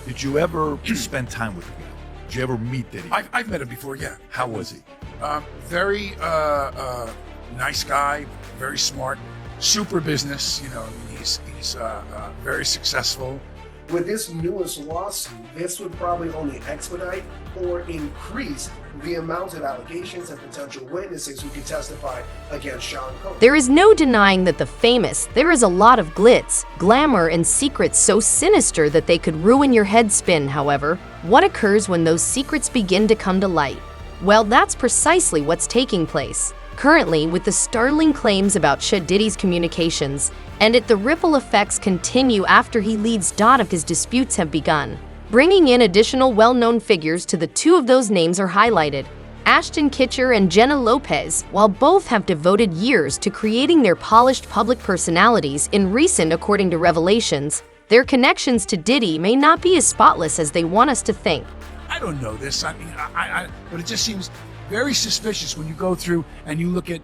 Did you ever spend time with him? Did you ever meet Diddy? I've met him before, yeah. How was he? Very nice guy, very smart, super business. You know, I mean, he's very successful. With this newest lawsuit, this would probably only expedite or increase the amount of allegations and potential witnesses who could testify against Sean Combs. There is no denying that the famous, there is a lot of glitz, glamour, and secrets so sinister that they could ruin your head spin. However, what occurs when those secrets begin to come to light? Well, that's precisely what's taking place. Currently, with the startling claims about Diddy's communications, and the ripple effects continue after he leads of his disputes have begun. Bringing in additional well-known figures to the two of those names are highlighted. Ashton Kutcher and JLo Lopez, while both have devoted years to creating their polished public personalities in recent, according to revelations, their connections to Diddy may not be as spotless as they want us to think. I don't know this. I mean, but it just seems very suspicious when you go through and you look at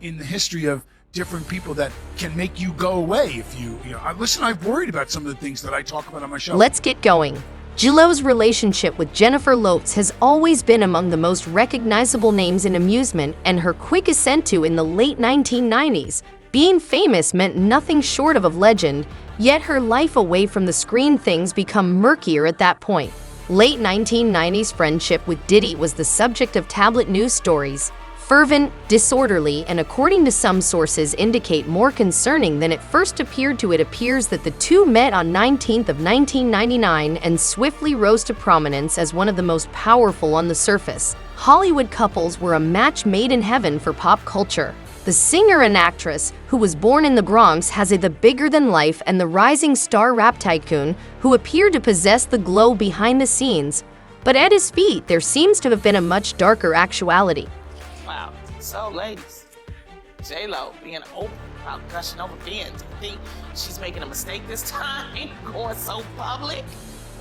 in the history of different people that can make you go away if you know. Listen, I've worried about some of the things that I talk about on my show. Let's get going. JLo's relationship with Jennifer Lopez has always been among the most recognizable names in amusement, and her quick ascent to in the late 1990s. Being famous meant nothing short of legend, yet her life away from the screen things become murkier at that point. Late 1990s friendship with Diddy was the subject of tabloid news stories. Fervent, disorderly, and according to some sources indicate more concerning than it first appeared to. It appears that the two met on 19th of 1999 and swiftly rose to prominence as one of the most powerful on the surface. Hollywood couples were a match made in heaven for pop culture. The singer and actress, who was born in the Bronx, has the bigger-than-life, and the rising star rap tycoon, who appeared to possess the glow behind the scenes. But at his feet, there seems to have been a much darker actuality. Wow. So, ladies, JLo being open about gushing over Ben. Do you think she's making a mistake this time, going so public?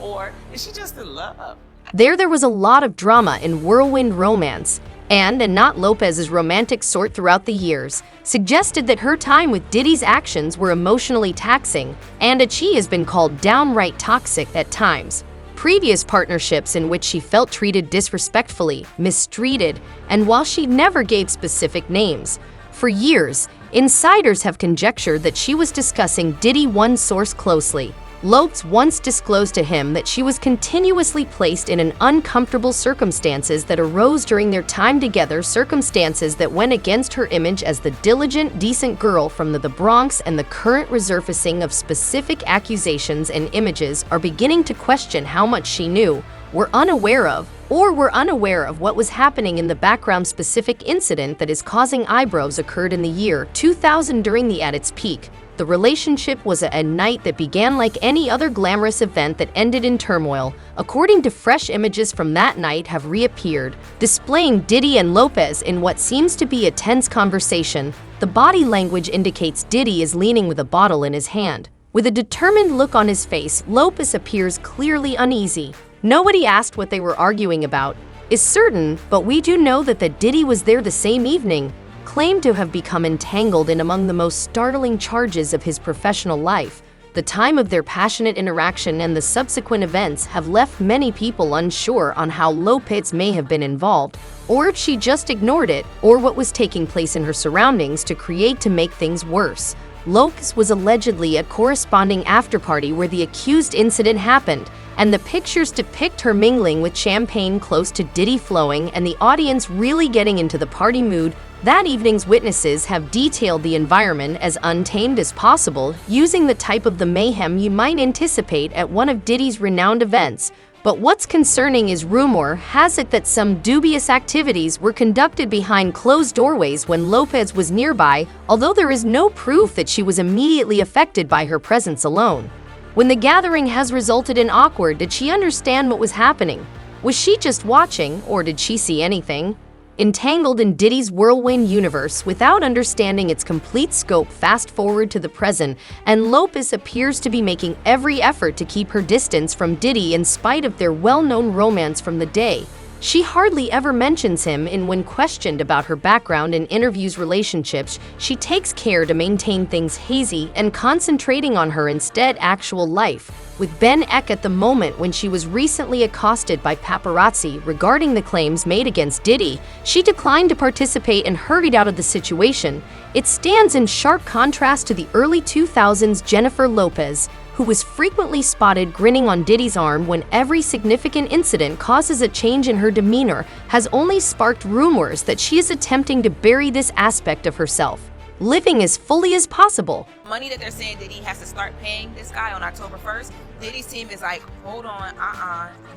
Or is she just in love? There was a lot of drama in whirlwind romance, and not Lopez's romantic sort throughout the years, suggested that her time with Diddy's actions were emotionally taxing, and she has been called downright toxic at times. Previous partnerships in which she felt treated disrespectfully, mistreated, and while she never gave specific names. For years, insiders have conjectured that she was discussing Diddy. One source closely, Lopez once disclosed to him that she was continuously placed in an uncomfortable circumstances that arose during their time together, circumstances that went against her image as the diligent, decent girl from the Bronx, and the current resurfacing of specific accusations and images are beginning to question how much she knew, were unaware of what was happening in the background. Specific incident that is causing eyebrows occurred in the year 2000 during at its peak. The relationship was a night that began like any other glamorous event that ended in turmoil. According to fresh images from that night have reappeared, displaying Diddy and Lopez in what seems to be a tense conversation. The body language indicates Diddy is leaning with a bottle in his hand. With a determined look on his face, Lopez appears clearly uneasy. Nobody asked what they were arguing about, is certain, but we do know that Diddy was there the same evening, claimed to have become entangled in among the most startling charges of his professional life. The time of their passionate interaction and the subsequent events have left many people unsure on how Lopez may have been involved, or if she just ignored it, or what was taking place in her surroundings to make things worse. Lopez was allegedly at corresponding afterparty where the accused incident happened, and the pictures depict her mingling with champagne close to Diddy flowing and the audience really getting into the party mood. That evening's witnesses have detailed the environment as untamed as possible, using the type of the mayhem you might anticipate at one of Diddy's renowned events. But what's concerning is rumor has it that some dubious activities were conducted behind closed doorways when Lopez was nearby, although there is no proof that she was immediately affected by her presence alone. When the gathering has resulted in awkward, did she understand what was happening? Was she just watching, or did she see anything? Entangled in Diddy's whirlwind universe without understanding its complete scope, fast forward to the present, and Lopez appears to be making every effort to keep her distance from Diddy in spite of their well-known romance from the day. She hardly ever mentions him, and when questioned about her background in interviews relationships, she takes care to maintain things hazy and concentrating on her instead actual life. With Ben Eck at the moment when she was recently accosted by paparazzi regarding the claims made against Diddy, she declined to participate and hurried out of the situation. It stands in sharp contrast to the early 2000s Jennifer Lopez, who was frequently spotted grinning on Diddy's arm when every significant incident causes a change in her demeanor, has only sparked rumors that she is attempting to bury this aspect of herself, living as fully as possible. Money that they're saying Diddy has to start paying this guy on October 1st, Diddy's team is like, hold on,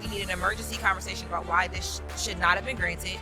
we need an emergency conversation about why this should not have been granted.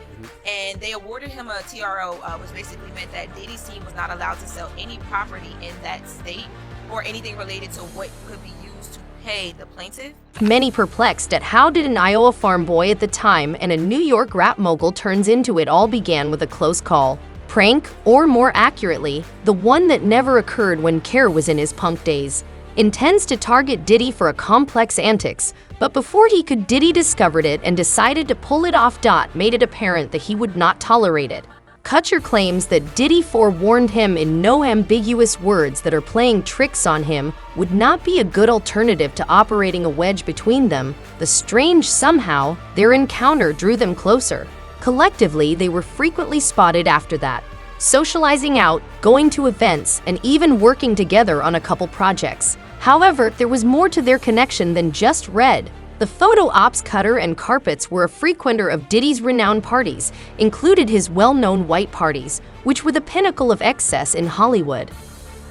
And they awarded him a TRO, which basically meant that Diddy's team was not allowed to sell any property in that state or anything related to what could be used to pay the plaintiff. Many perplexed at how did an Iowa farm boy at the time and a New York rap mogul turns into it all began with a close call. Prank, or more accurately, the one that never occurred when Kerr was in his punk days, intends to target Diddy for a complex antics, but before he could, Diddy discovered it and decided to pull it off. Made it apparent that he would not tolerate it. Kutcher claims that Diddy forewarned him in no ambiguous words that are playing tricks on him would not be a good alternative to operating a wedge between them. The strange somehow, their encounter drew them closer. Collectively, they were frequently spotted after that, socializing out, going to events, and even working together on a couple projects. However, there was more to their connection than just red. The photo ops Kutcher and Carpets were a frequenter of Diddy's renowned parties, included his well-known white parties, which were the pinnacle of excess in Hollywood.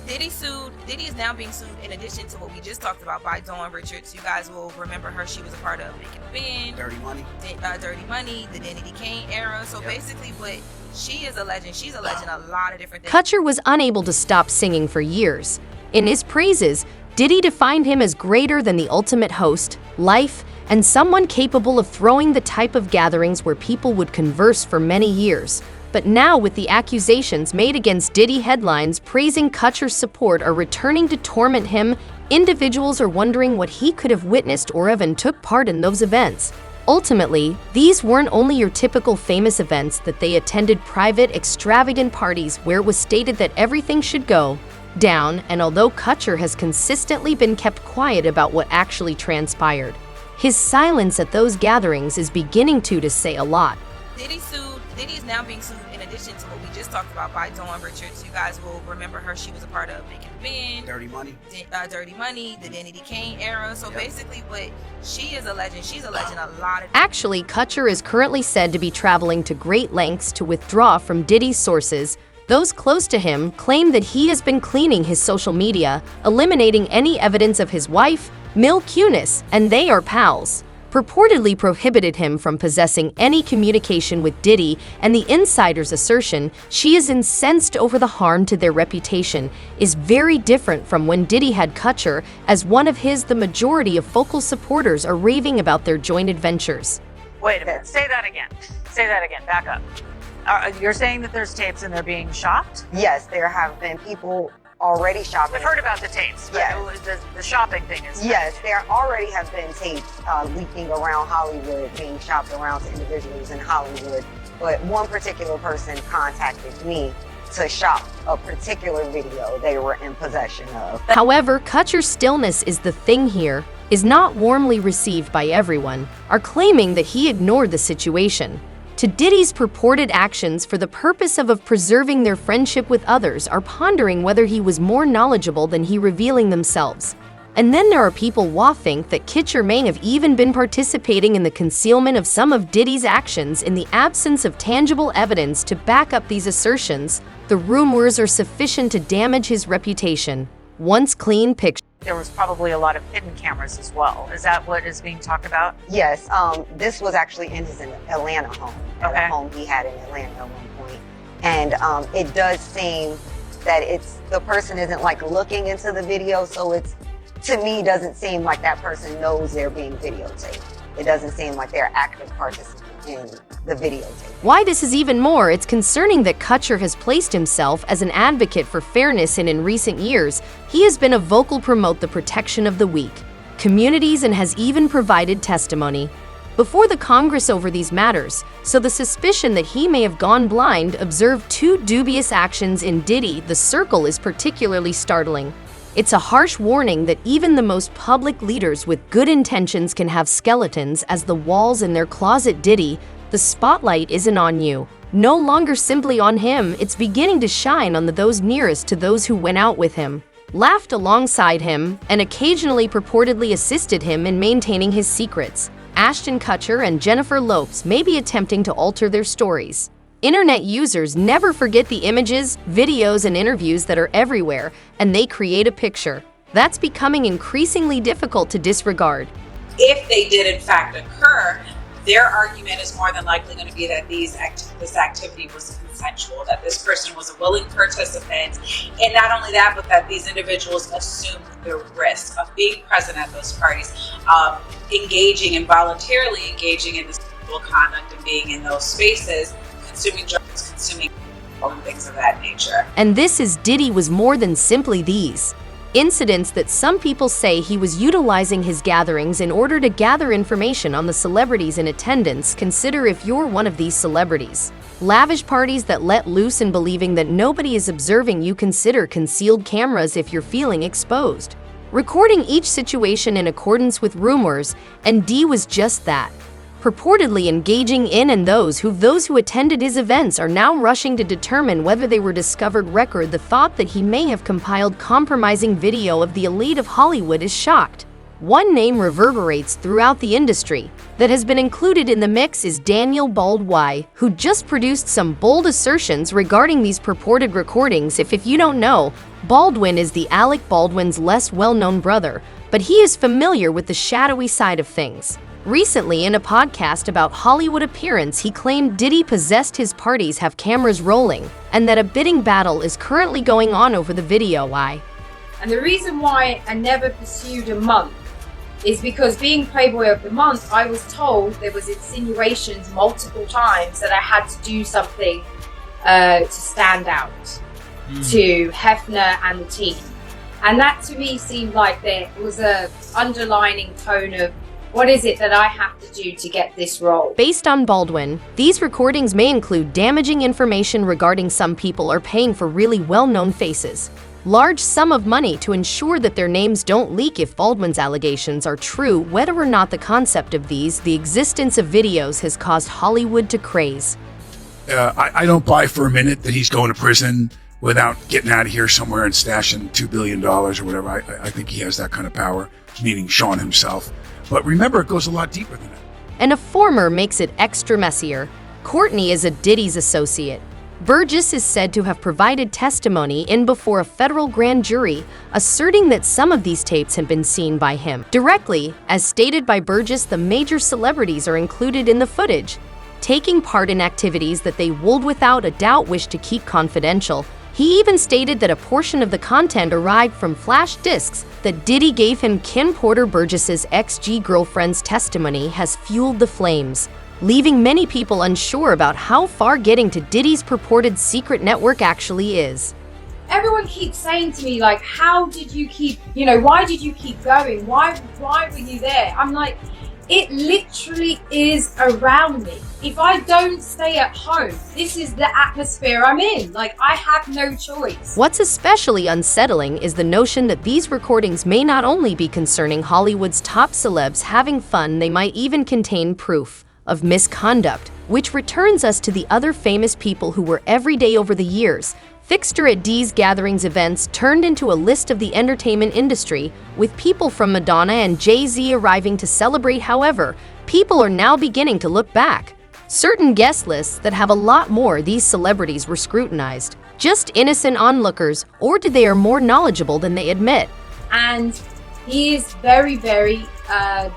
Diddy is now being sued in addition to what we just talked about by Dawn Richards. You guys will remember her. She was a part of Making a Band, Dirty Money, the Diddy Kane era. So basically what she is alleging, she's alleging a lot of different things. Kutcher was unable to stop singing for years. In his praises, Diddy defined him as greater than the ultimate host, life, and someone capable of throwing the type of gatherings where people would converse for many years. But now, with the accusations made against Diddy, headlines praising Kutcher's support are returning to torment him. Individuals are wondering what he could have witnessed or even took part in those events. Ultimately, these weren't only your typical famous events that they attended, private, extravagant parties where it was stated that everything should go down, and although Kutcher has consistently been kept quiet about what actually transpired, his silence at those gatherings is beginning to say a lot. Diddy is now being sued in addition to what we just talked about by Dawn Richards. You guys will remember her. She was a part of Making a Band, Dirty Money, the Diddy Kane era. So basically what she is alleging, she's alleging a lot of... Actually, Kutcher is currently said to be traveling to great lengths to withdraw from Diddy's sources. Those close to him claim that he has been cleaning his social media, eliminating any evidence of his wife, Mil Kunis, and they are pals. Purportedly prohibited him from possessing any communication with Diddy, and the insider's assertion she is incensed over the harm to their reputation is very different from when Diddy had Kutcher as one of his. The majority of focal supporters are raving about their joint adventures. Wait a minute, say that again, back up. You're saying that there's tapes and they're being shopped? Yes, there have been people already shopping. I've heard about the tapes, but yes. The shopping thing is... Yes, there already have been tapes leaking around Hollywood, being shopped around to individuals in Hollywood. But one particular person contacted me to shop a particular video they were in possession of. However, Kutcher's stillness is the thing here, is not warmly received by everyone, are claiming that he ignored the situation. To Diddy's purported actions for the purpose of preserving their friendship with others are pondering whether he was more knowledgeable than he revealing themselves. And then there are people who think that Kutcher may have even been participating in the concealment of some of Diddy's actions in the absence of tangible evidence to back up these assertions. The rumors are sufficient to damage his reputation. Once clean picture. There was probably a lot of hidden cameras as well. Is that what is being talked about? Yes, this was actually in his Atlanta home, at a home he had in Atlanta at one point. And it does seem that the person isn't like looking into the video, so it's, to me, doesn't seem like that person knows they're being videotaped. It doesn't seem like they're active participants in the videotape. Why this is even more, it's concerning that Kutcher has placed himself as an advocate for fairness, and in recent years, he has been a vocal promote the protection of the weak communities and has even provided testimony. before the Congress over these matters, so the suspicion that he may have gone blind observed two dubious actions in Diddy, the circle, is particularly startling. It's a harsh warning that even the most public leaders with good intentions can have skeletons as the walls in their closet. Diddy, the spotlight isn't on you. No longer simply on him, it's beginning to shine on those nearest to those who went out with him, laughed alongside him, and occasionally purportedly assisted him in maintaining his secrets. Ashton Kutcher and Lopez may be attempting to alter their stories. Internet users never forget the images, videos, and interviews that are everywhere, and they create a picture. That's becoming increasingly difficult to disregard. If they did in fact occur, their argument is more than likely going to be that this activity was consensual, that this person was a willing participant, and not only that, but that these individuals assumed the risk of being present at those parties, engaging and voluntarily engaging in this sexual conduct and being in those spaces, consuming drugs, consuming and things of that nature. And this is Diddy was more than simply these incidents that some people say he was utilizing his gatherings in order to gather information on the celebrities in attendance. Consider if you're one of these celebrities. Lavish parties that let loose and believing that nobody is observing you. Consider concealed cameras if you're feeling exposed. Recording each situation in accordance with rumors, and D was just that. Purportedly engaging in, and those who attended his events are now rushing to determine whether they were discovered. Record the thought that he may have compiled compromising video of the elite of Hollywood is shocked. One name reverberates throughout the industry that has been included in the mix is Daniel Baldwin, who just produced some bold assertions regarding these purported recordings. If you don't know, Baldwin is the Alec Baldwin's less well-known brother, but he is familiar with the shadowy side of things. Recently, in a podcast about Hollywood appearance, he claimed Diddy possessed his parties have cameras rolling, and that a bidding battle is currently going on over the video. Why? And the reason why I never pursued a month is because being Playboy of the Month, I was told there was insinuations multiple times that I had to do something to stand out to Hefner and the team. And that to me seemed like there was a underlining tone of, what is it that I have to do to get this role? Based on Baldwin, these recordings may include damaging information regarding some people are paying for really well-known faces large sum of money to ensure that their names don't leak. If Baldwin's allegations are true, whether or not the concept of the existence of videos has caused Hollywood to craze. I don't buy for a minute that he's going to prison without getting out of here somewhere and stashing $2 billion or whatever. I think he has that kind of power, meaning Sean himself. But remember, it goes a lot deeper than that. And a former makes it extra messier. Courtney is a Diddy's associate. Burgess is said to have provided testimony in before a federal grand jury, asserting that some of these tapes had been seen by him directly. As stated by Burgess, the major celebrities are included in the footage, taking part in activities that they would without a doubt wish to keep confidential. He even stated that a portion of the content arrived from flash disks that Diddy gave him. Kim Porter, Burgess's ex-girlfriend's testimony has fueled the flames, leaving many people unsure about how far getting to Diddy's purported secret network actually is. Everyone keeps saying to me, like, how did you keep, why did you keep going? Why were you there? I'm like, it literally is around me. If I don't stay at home, this is the atmosphere I'm in. Like, I have no choice. What's especially unsettling is the notion that these recordings may not only be concerning Hollywood's top celebs having fun, they might even contain proof of misconduct, which returns us to the other famous people who were every day over the years. Fixture at D's gatherings events turned into a list of the entertainment industry, with people from Madonna and Jay-Z arriving to celebrate. However, people are now beginning to look back. Certain guest lists that have a lot more. These celebrities were scrutinized, just innocent onlookers, or did they are more knowledgeable than they admit? And he is very, very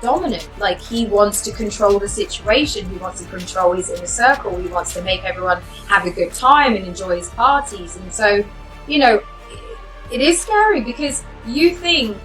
dominant. Like, he wants to control the situation. He wants to control his inner circle. He wants to make everyone have a good time and enjoy his parties. And so, it is scary because you think,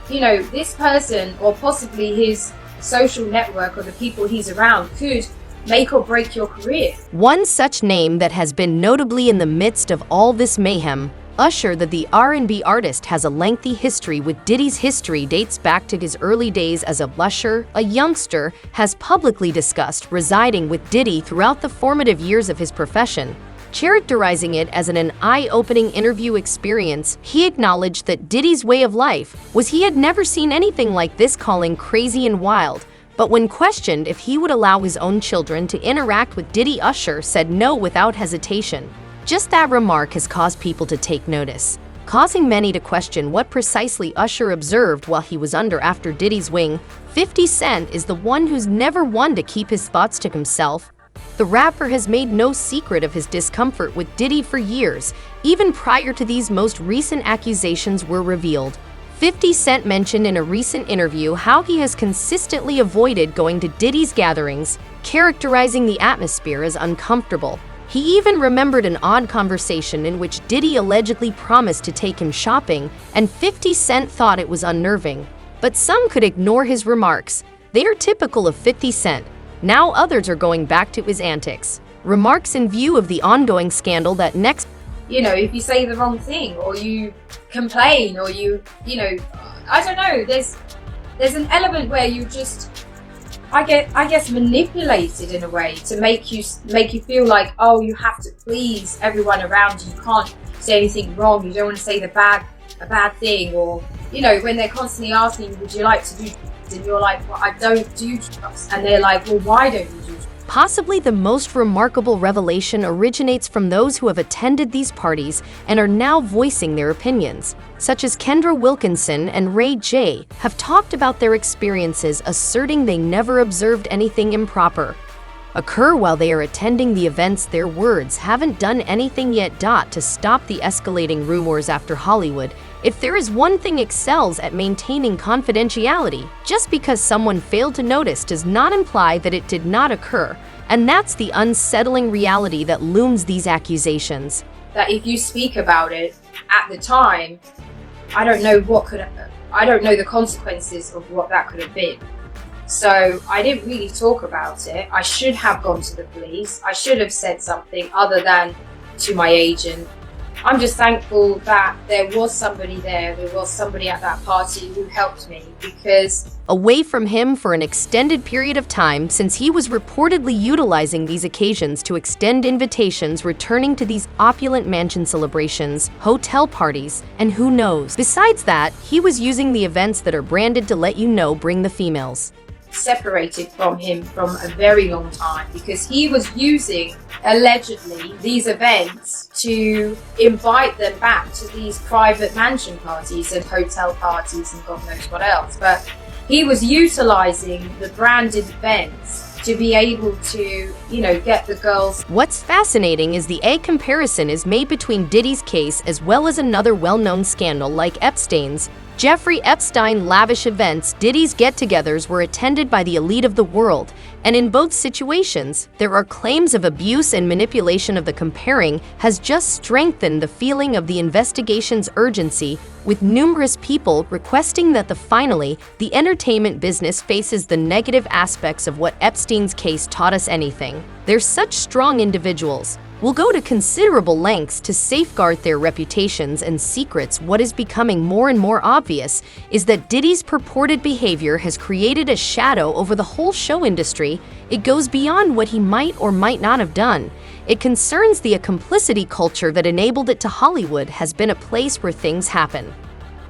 this person or possibly his social network or the people he's around could make or break your career. One such name that has been notably in the midst of all this mayhem Usher, the R&B artist, has a lengthy history with Diddy's history dates back to his early days as a blusher. A youngster has publicly discussed residing with Diddy throughout the formative years of his profession. Characterizing it as an eye-opening interview experience, he acknowledged that Diddy's way of life was he had never seen anything like this, calling crazy and wild. But when questioned if he would allow his own children to interact with Diddy, Usher said no without hesitation. Just that remark has caused people to take notice, causing many to question what precisely Usher observed while he was after Diddy's wing. 50 Cent is the one who's never one to keep his thoughts to himself. The rapper has made no secret of his discomfort with Diddy for years, even prior to these most recent accusations were revealed. 50 Cent mentioned in a recent interview how he has consistently avoided going to Diddy's gatherings, characterizing the atmosphere as uncomfortable. He even remembered an odd conversation in which Diddy allegedly promised to take him shopping, and 50 Cent thought it was unnerving. But some could ignore his remarks. They are typical of 50 Cent. Now others are going back to his antics. Remarks in view of the ongoing scandal that next... if you say the wrong thing, or you complain, or I don't know, there's an element where you just... I guess manipulated in a way to make you feel like, oh, you have to please everyone around you. You can't say anything wrong. You don't want to say a bad thing, or when they're constantly asking you, would you like to do drugs? And you're like, well, I don't do drugs, and they're like, well, why don't you do drugs? Possibly the most remarkable revelation originates from those who have attended these parties and are now voicing their opinions, such as Kendra Wilkinson and Ray J, have talked about their experiences, asserting they never observed anything improper occur while they are attending the events. Their words haven't done anything yet to stop the escalating rumors after Hollywood. If there is one thing excels at maintaining confidentiality, just because someone failed to notice does not imply that it did not occur, and that's the unsettling reality that looms these accusations. That if you speak about it at the time, I don't know the consequences of what that could have been. So I didn't really talk about it. I should have gone to the police. I should have said something other than to my agent. I'm just thankful that there was somebody there, there was somebody at that party who helped me, because... Away from him for an extended period of time, since he was reportedly utilizing these occasions to extend invitations, returning to these opulent mansion celebrations, hotel parties, and who knows. Besides that, he was using the events that are branded to let you know bring the females. Separated from him from a very long time, because he was using, allegedly, these events to invite them back to these private mansion parties and hotel parties and God knows what else. But he was utilizing the branded events to be able to, get the girls. What's fascinating is the comparison is made between Diddy's case as well as another well-known scandal like Epstein's. Jeffrey Epstein lavish events. Diddy's get-togethers were attended by the elite of the world, and in both situations, there are claims of abuse and manipulation. Of the comparing has just strengthened the feeling of the investigation's urgency, with numerous people requesting that the entertainment business faces the negative aspects of what Epstein's case taught us anything. They're such strong individuals, will go to considerable lengths to safeguard their reputations and secrets. What is becoming more and more obvious is that Diddy's purported behavior has created a shadow over the whole show industry. It goes beyond what he might or might not have done. It concerns the complicity culture that enabled it to Hollywood has been a place where things happen.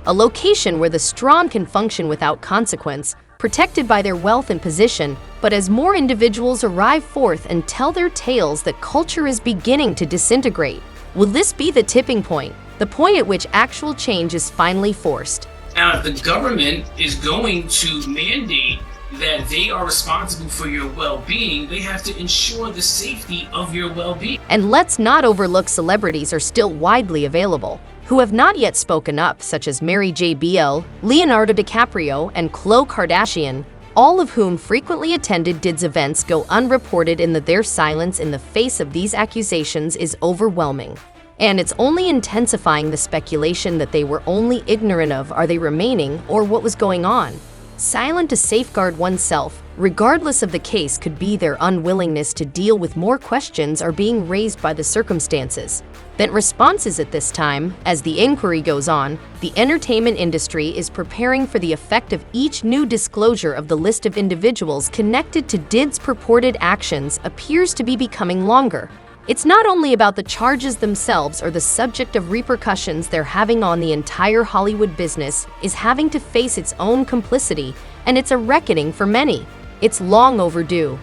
A location where the strong can function without consequence, protected by their wealth and position, but as more individuals arrive forth and tell their tales, that culture is beginning to disintegrate. Will this be the tipping point, the point at which actual change is finally forced? Now, if the government is going to mandate that they are responsible for your well-being, they have to ensure the safety of your well-being. And let's not overlook celebrities are still widely available, who have not yet spoken up, such as Mary J. Blige, Leonardo DiCaprio, and Khloe Kardashian, all of whom frequently attended Diddy's events, go unreported in that their silence in the face of these accusations is overwhelming. And it's only intensifying the speculation that they were only ignorant of, are they remaining, or what was going on. silent to safeguard oneself, regardless of the case, could be their unwillingness to deal with more questions are being raised by the circumstances than responses at this time. As the inquiry goes on, the entertainment industry is preparing for the effect of each new disclosure of the list of individuals connected to Diddy's purported actions appears to be becoming longer. It's not only about the charges themselves or the subject of repercussions they're having on the entire Hollywood business is having to face its own complicity, and it's a reckoning for many. It's long overdue.